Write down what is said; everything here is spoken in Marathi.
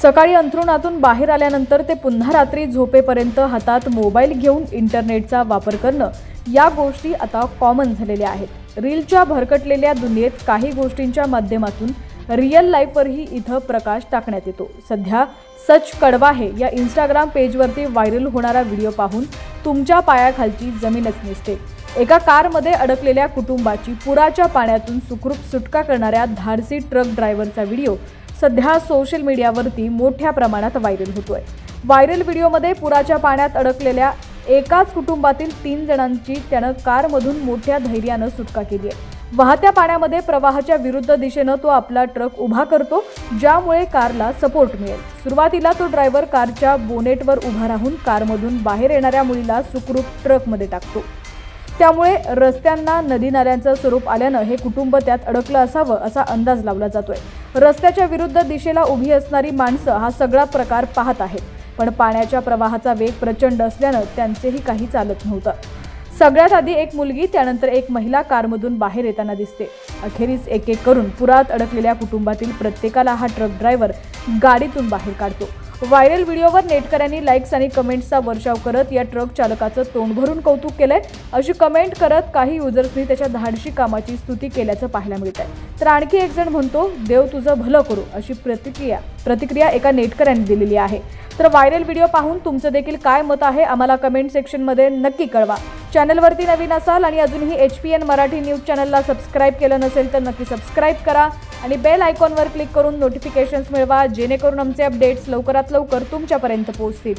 सकाळी अंथरुणातून बाहेर आल्यानंतर ते पुन्हा रात्री झोपेपर्यंत हातात मोबाईल घेऊन इंटरनेटचा वापर करणं या गोष्टी आता कॉमन झालेल्या आहेत। रीलच्या भरकटलेल्या दुनियेत काही गोष्टींच्या माध्यमातून रिअल लाईफवरही इथं प्रकाश टाकण्यात येतो। सध्या सच कड़वा है या इंस्टाग्राम पेजवरती व्हायरल होणारा व्हिडिओ पाहून तुमच्या पायाखालची जमीनच निसते। एका कारमध्ये अडकलेल्या कुटुंबाची पुराच्या पाण्यातून सुखरूप सुटका करणाऱ्या धाडसी ट्रक ड्रायव्हरचा व्हिडिओ सध्या सोशल मीडियावरती मोठ्या प्रमाणात व्हायरल होतोय। व्हायरल व्हिडिओमध्ये पुराच्या पाण्यात अडकलेल्या एकाच कुटुंबातील 3 जणांची त्यानं कारमधून मोठ्या धैर्यानं सुटका केली आहे। वाहत्या पाण्यामध्ये प्रवाहाच्या विरुद्ध दिशेनं तो आपला ट्रक उभा करतो, ज्यामुळे कारला सपोर्ट मिळेल। सुरुवातीला तो ड्रायव्हर कारच्या बोनेटवर उभा राहून कारमधून बाहेर येणाऱ्या मुलीला सुखरूप ट्रकमध्ये टाकतो। त्यामुळे रस्त्यांना नदी नाल्यांचं स्वरूप आल्यानं हे कुटुंब त्यात अडकलं असावं असा अंदाज लावला जातोय। रस्त्याच्या विरुद्ध दिशेला उभी असणारी माणसं हा सगळा प्रकार पाहत आहेत, पण पाण्याच्या प्रवाहाचा वेग प्रचंड असल्यानं त्यांचेही काही चालत नव्हतं। सगळ्यात आधी एक मुलगी, त्यानंतर एक महिला कारमधून बाहेर येताना दिसते। अखेरीस एक एक करून पुरात अडकलेल्या कुटुंबातील प्रत्येकाला हा ट्रक ड्रायव्हर गाडीतून बाहेर काढतो। व्हायरल व्हिडिओवर नेटकऱ्यांनी लाईक्स आणि कमेंट्सचा वर्षाव करत या ट्रक चालकाचं तोंड भरून कौतुक केलंय। अशी कमेंट करत काही युजर्सनी त्याच्या धाडसी कामाची स्तुती केल्याचं पाहायला मिळतंय, तर आणखी एक जण म्हणतो देव तुझं भलं करू अशी प्रतिक्रिया एका नेटकऱ्याने दिलेली आहे। तर व्हायरल व्हिडिओ पाहून तुमचं देखील काय मत आहे आम्हाला कमेंट सेक्शनमध्ये नक्की कळवा। चॅनलवरती नवीन असाल आणि अजूनही HPN मराठी न्यूज चॅनलला सबस्क्राईब केलं नसेल तर नक्की सबस्क्राईब करा आणि बेल आयकॉनवर क्लिक करून नोटिफिकेशन्स मिळवा, जेणेकरून आमचे अपडेट्स लवकरात लवकर तुमच्यापर्यंत पोहोचतील।